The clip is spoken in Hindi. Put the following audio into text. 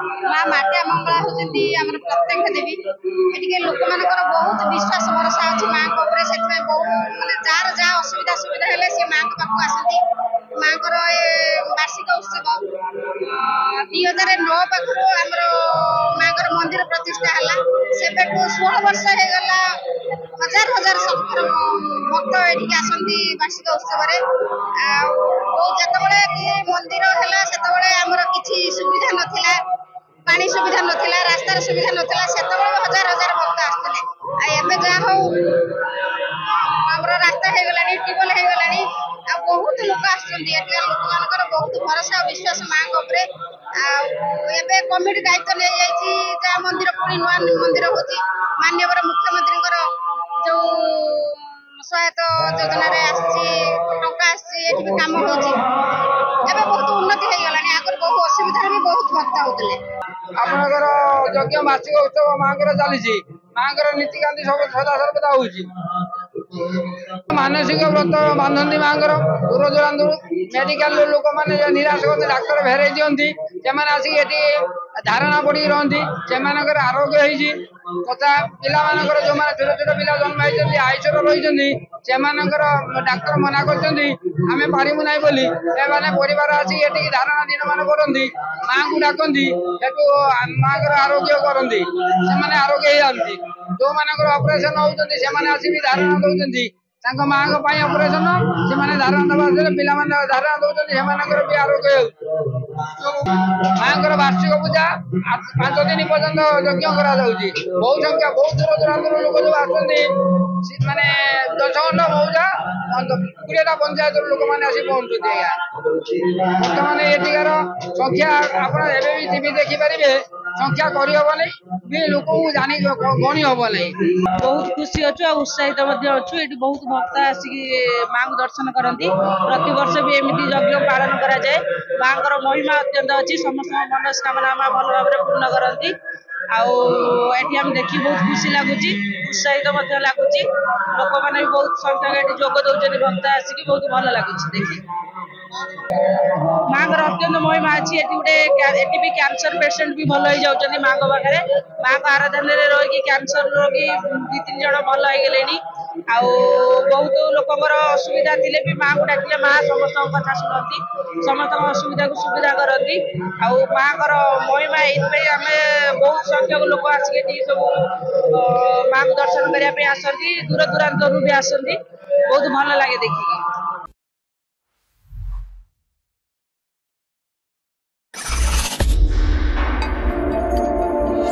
माँ माटिया मंगला होती प्रत्यक्ष देवी ये लोक मान बहुत विश्वास भरोसा अच्छी माँ से बहुत मानते जार जहाँ असुविधा सुविधा है सी माँ पाक आसती माँ वार्षिक उत्सव 2009 पाखु आमर माँ मंदिर प्रतिष्ठा है से 16 वर्ष होगला हजार हजार संख्यार भक्त ये आसती वार्षिक उत्सव जिते मंदिर है से किसी सुविधा नाला पानी सुविधा नाला रास्तार सुविधा नाला से हजार हजार भक्त आसते जहाँ हूँ रास्ता हो गला ट्यूबवेल हो गला बहुत लोक लोक मान बहुत भरोसा और विश्वास माँ कमिटी दायित्व नहीं जहाँ मंदिर पुणी नुआ मंदिर हो माननीय मुख्यमंत्री जो सहायता योजन टका कम हो बहुत उन्नति हो गला आगे बहुत असुविधा भी बहुत भक्त होते आपणकर यज्ञ मासिक उत्सव माँ चली माँ नीतिकांति सब सदा सर्वदा हो मानसिक व्रत बांधती माँ दूर दूरांत मेडिकल लोक मैंने निराश करते डाक्तर फेरे दिखती से आसिक धारणा पड़ी रही से आरोग्य तथा पिला जो छोट छोट पिला जन्म होती आईसर रही से डाक्तर मना करें पारिबू ना बोली परिवार आसिक धारणा दिन मान करती माँ को डाकती माँ आरोग्य करती से आरोग्य हो जाती जो मान ऑपरेशन होती से धारणा दौरान माँ ऑपरेशन से धारणा दबा पिला धारणा दौरान भी आरोग्य माँ वार्षिक पूजा 5 दिन पर्यंत यज्ञ करा बहुत संख्या बहुत दूर दूरांत लोक जो आसती माने 10 खंड मौजा 20टा पंचायत लोक मैंने आसी पहुंचुती बर्तमान एटिकार संख्या आप टीवी देखिपारे संख्या करहबन भी लोक जानी गणी हम ना बहुत खुशी अच्छु आ उत्साहित अच्छु ये बहुत भक्त आसिक माँ को दर्शन करती प्रति वर्ष भी एमती यज्ञ पालन कराए माँ महिमा अत्यंत अच्छी समस्त मनस्कामना माँ भल भाव पूर्ण करती आम देखी बहुत खुशी लगुच उत्साहित लगुच लोक मैंने भी बहुत संख्या जोग दौरान भक्त आसिक बहुत भल लगुच देखी माँ अत्यंत महिमा अच्छी ये भी कैंसर पेसेंट भी भल हो जाती माँ पाखे माँ को आराधन रही कैंसर रोगी 2-3 जन भल हो गले बहुत लोकर असुविधा थे भी माँ को डाकिले माँ समस्त कथा शुणती समस्त असुविधा को सुविधा करती माँ महिमा ये आम बहुत संख्यक लोक आसिक सब माँ को दर्शन करने आसती दूर दूरांत भी आसती बहुत भल लगे देखिए।